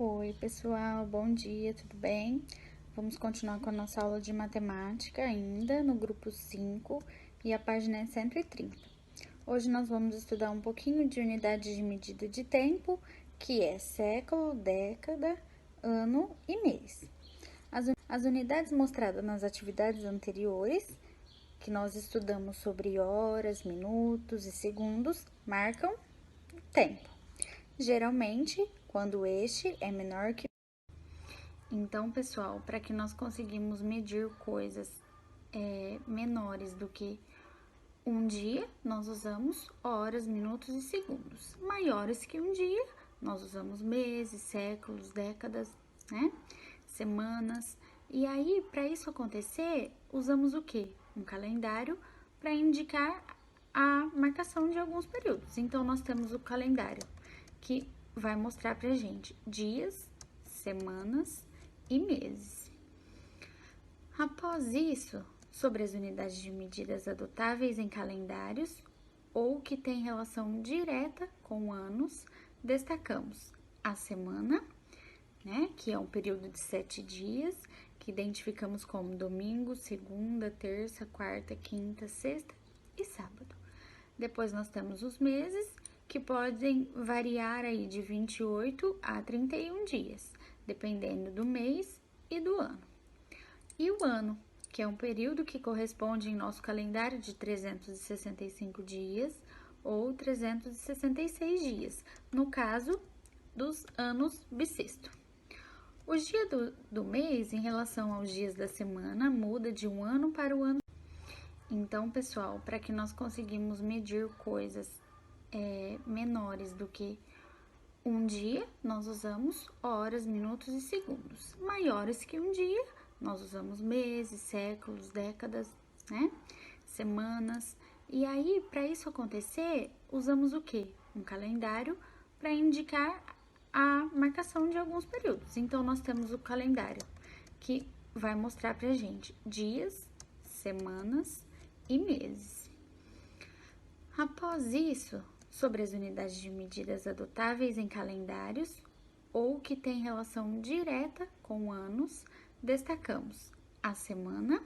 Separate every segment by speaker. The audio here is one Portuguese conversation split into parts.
Speaker 1: Oi, pessoal, bom dia, tudo bem? Vamos continuar com a nossa aula de matemática ainda no grupo 5 e a página é 130. Hoje nós vamos estudar um pouquinho de unidade de medida de tempo, que é século, década, ano e mês. As unidades mostradas nas atividades anteriores, que nós estudamos sobre horas, minutos e segundos, marcam tempo. Geralmente, quando este é menor que. Então, pessoal, para que nós conseguimos medir coisas menores do que um dia, nós usamos horas, minutos e segundos. Maiores que um dia, nós usamos meses, séculos, décadas, né? Semanas. E aí, para isso acontecer, usamos o quê? Um calendário para indicar a marcação de alguns períodos. Então, nós temos o calendário, que vai mostrar pra gente dias, semanas e meses. Após isso, sobre as unidades de medidas adotáveis em calendários ou que têm relação direta com anos, destacamos a semana, né, que é um período de 7 dias, que identificamos como domingo, segunda, terça, quarta, quinta, sexta e sábado. Depois nós temos os meses, que podem variar aí de 28 a 31 dias, dependendo do mês e do ano. E o ano, que é um período que corresponde em nosso calendário de 365 dias ou 366 dias, no caso dos anos bissexto. Os dias do mês, em relação aos dias da semana, muda de um ano para o ano. Então, pessoal, para que nós conseguimos medir coisas menores do que um dia, nós usamos horas, minutos e segundos. Maiores que um dia, nós usamos meses, séculos, décadas, né? Semanas. E aí, para isso acontecer, usamos o quê? Um calendário para indicar a marcação de alguns períodos. Então, nós temos o calendário, que vai mostrar pra gente dias, semanas e meses. Após isso, sobre as unidades de medidas adotáveis em calendários ou que têm relação direta com anos, destacamos a semana,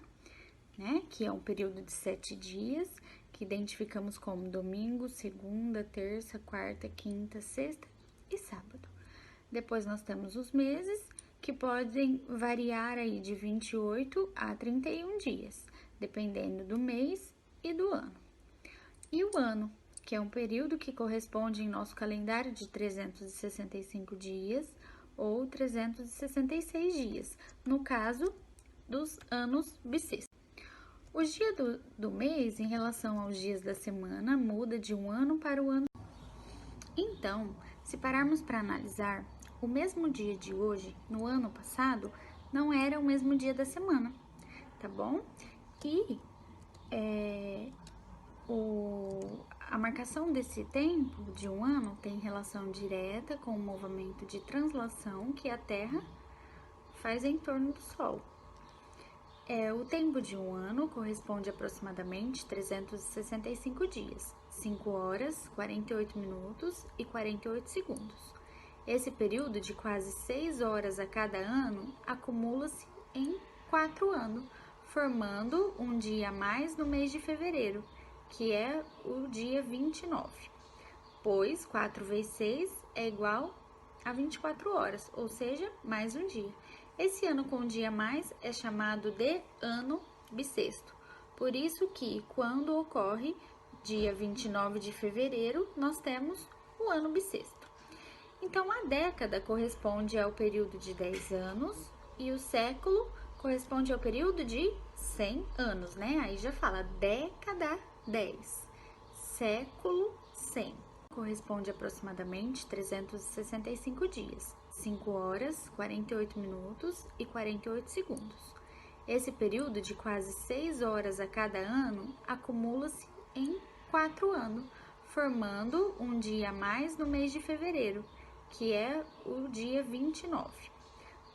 Speaker 1: né, que é um período de 7 dias, que identificamos como domingo, segunda, terça, quarta, quinta, sexta e sábado. Depois nós temos os meses, que podem variar aí de 28 a 31 dias, dependendo do mês e do ano. E o ano, que é um período que corresponde em nosso calendário de 365 dias ou 366 dias, no caso dos anos bissextos. Os dias do mês, em relação aos dias da semana, muda de um ano para o ano. Então, se pararmos para analisar, o mesmo dia de hoje, no ano passado, não era o mesmo dia da semana, tá bom? E a marcação desse tempo de um ano tem relação direta com o movimento de translação que a Terra faz em torno do Sol. O tempo de um ano corresponde a aproximadamente 365 dias, 5 horas, 48 minutos e 48 segundos. Esse período de quase 6 horas a cada ano acumula-se em 4 anos, formando um dia a mais no mês de fevereiro, que é o dia 29, pois 4 vezes 6 é igual a 24 horas, ou seja, mais um dia. Esse ano com um dia a mais é chamado de ano bissexto. Por isso que, quando ocorre dia 29 de fevereiro, nós temos o ano bissexto. Então, a década corresponde ao período de 10 anos e o século corresponde ao período de 100 anos, né? Aí já fala década 10, século 100. Corresponde a aproximadamente 365 dias, 5 horas, 48 minutos e 48 segundos. Esse período de quase 6 horas a cada ano acumula-se em 4 anos, formando um dia a mais no mês de fevereiro, que é o dia 29,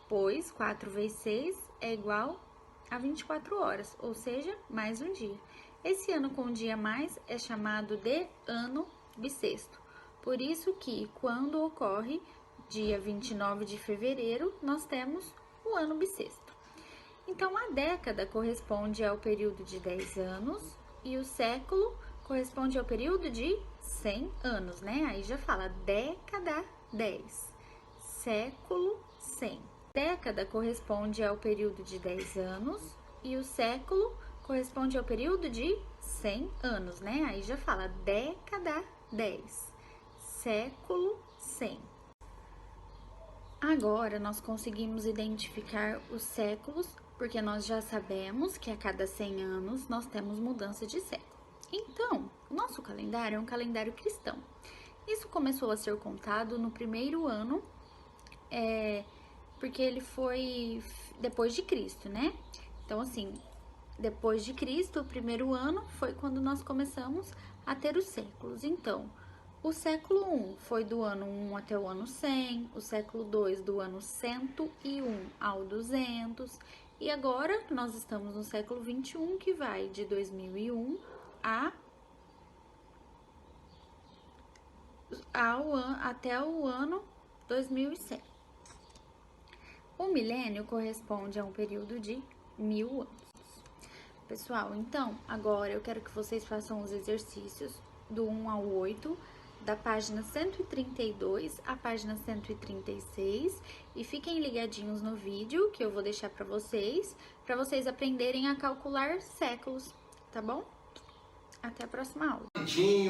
Speaker 1: pois 4 vezes 6 é igual a 24 horas, ou seja, mais um dia. Esse ano com um dia a mais é chamado de ano bissexto. Por isso que, quando ocorre dia 29 de fevereiro, nós temos o ano bissexto. Então, a década corresponde ao período de 10 anos e o século corresponde ao período de 100 anos, né? Aí já fala década 10, século 100. Década corresponde ao período de 10 anos e o século corresponde ao período de 100 anos, né? Aí já fala década 10, século 100. Agora nós conseguimos identificar os séculos, porque nós já sabemos que a cada 100 anos nós temos mudança de século. Então, o nosso calendário é um calendário cristão. Isso começou a ser contado no primeiro ano, porque ele foi depois de Cristo, né? Então, assim, depois de Cristo, o primeiro ano foi quando nós começamos a ter os séculos. Então, o século 1 foi do ano 1 até o ano 100, o século 2 do ano 101 ao 200, e agora nós estamos no século 21, que vai de 2001 até o ano 2100. O milênio corresponde a um período de 1000 anos. Pessoal, então, agora eu quero que vocês façam os exercícios do 1 ao 8, da página 132 à página 136, e fiquem ligadinhos no vídeo que eu vou deixar para vocês aprenderem a calcular séculos, tá bom? Até a próxima aula.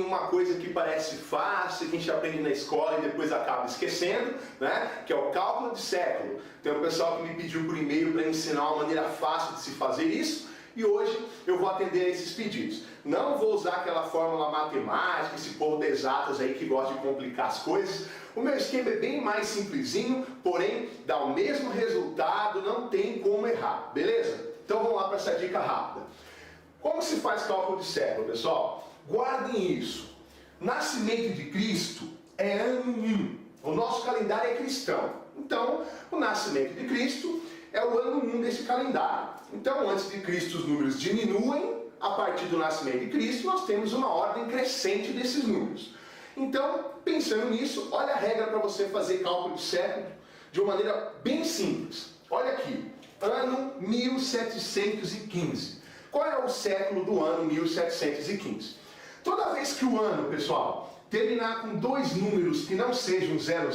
Speaker 2: Uma coisa que parece fácil, que a gente aprende na escola e depois acaba esquecendo, né? Que é o cálculo de século. Tem um pessoal que me pediu por e-mail para ensinar uma maneira fácil de se fazer isso, e hoje eu vou atender a esses pedidos. Não vou usar aquela fórmula matemática, esse povo de exatas aí que gosta de complicar as coisas. O meu esquema é bem mais simplesinho, porém dá o mesmo resultado, não tem como errar, beleza? Então vamos lá para essa dica rápida. Como se faz cálculo de século, pessoal? Guardem isso. Nascimento de Cristo é ano 1. O nosso calendário é cristão. Então, o nascimento de Cristo é o ano 1 desse calendário. Então, antes de Cristo, os números diminuem. A partir do nascimento de Cristo, nós temos uma ordem crescente desses números. Então, pensando nisso, olha a regra para você fazer cálculo de século de uma maneira bem simples. Olha aqui, ano 1715. Qual é o século do ano 1715? Toda vez que o ano, pessoal, terminar com dois números que não sejam 00,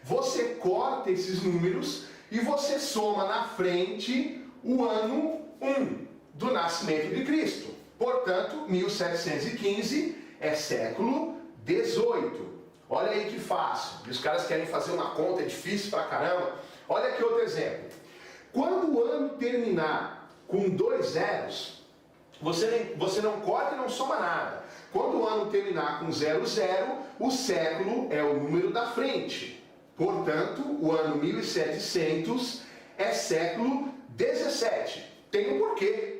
Speaker 2: você corta esses números e você soma na frente o ano 1 do nascimento de Cristo. Portanto, 1715 é século 18. Olha aí que fácil. E os caras querem fazer uma conta, é difícil pra caramba. Olha aqui outro exemplo. Quando o ano terminar com 2 zeros, você não corta e não soma nada. Quando o ano terminar com 00, o século é o número da frente. Portanto, o ano 1700 é século 17. Tem um porquê.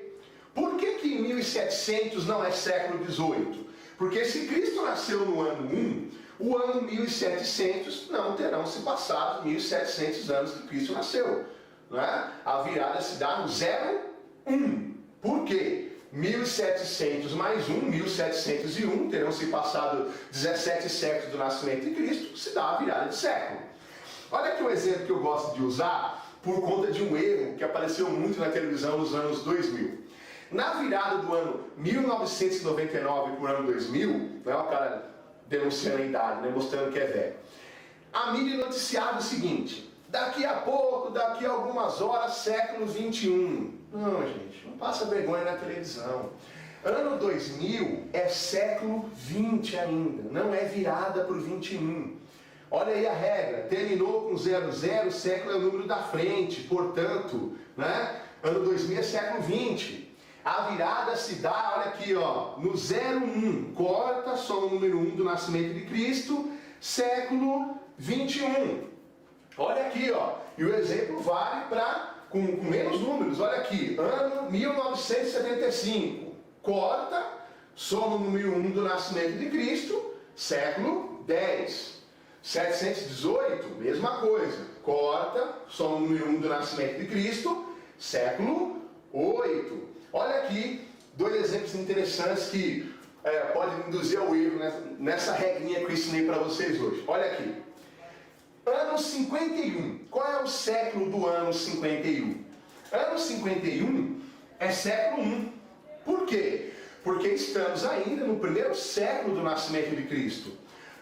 Speaker 2: Por que 1700 não é século 18? Porque se Cristo nasceu no ano 1, o ano 1700 não terão se passado 1700 anos que Cristo nasceu. Não é? A virada se dá no 01. Por quê? 1700 mais 1, 1701, terão se passado 17 séculos do nascimento de Cristo, se dá a virada de século. Olha aqui um exemplo que eu gosto de usar por conta de um erro que apareceu muito na televisão nos anos 2000. Na virada do ano 1999 para o ano 2000, não é o cara denunciando a idade, né, mostrando que é velho, a mídia noticiava o seguinte: daqui a pouco, daqui a algumas horas, século 21. Não, gente, não passa vergonha na televisão. Ano 2000 é século 20 ainda, não é virada para o 21. Olha aí a regra, terminou com 00, século é o número da frente, portanto, né, ano 2000 é século 20. A virada se dá, olha aqui, ó, no 01, corta, só o número 1 do nascimento de Cristo, século 21. Olha aqui, ó, e o exemplo vale para com menos números. Olha aqui, ano 1975, corta, soma o número 1 do nascimento de Cristo, século 10. 718, mesma coisa, corta, soma o número 1 do nascimento de Cristo, século 8. Olha aqui, dois exemplos interessantes que podem induzir ao erro nessa regrinha que eu ensinei para vocês hoje. Olha aqui. Ano 51. Qual é o século do ano 51? Ano 51 é século 1. Por quê? Porque estamos ainda no primeiro século do nascimento de Cristo.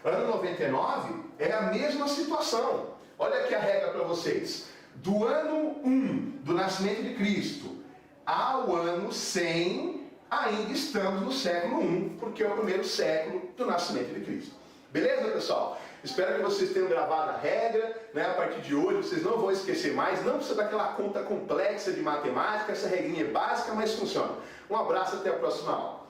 Speaker 2: Ano 99 é a mesma situação. Olha aqui a regra para vocês. Do ano 1 do nascimento de Cristo ao ano 100, ainda estamos no século 1, porque é o primeiro século do nascimento de Cristo. Beleza, pessoal? Espero que vocês tenham gravado a regra, né? A partir de hoje vocês não vão esquecer mais, não precisa daquela conta complexa de matemática, essa regrinha é básica, mas funciona. Um abraço, até a próxima aula.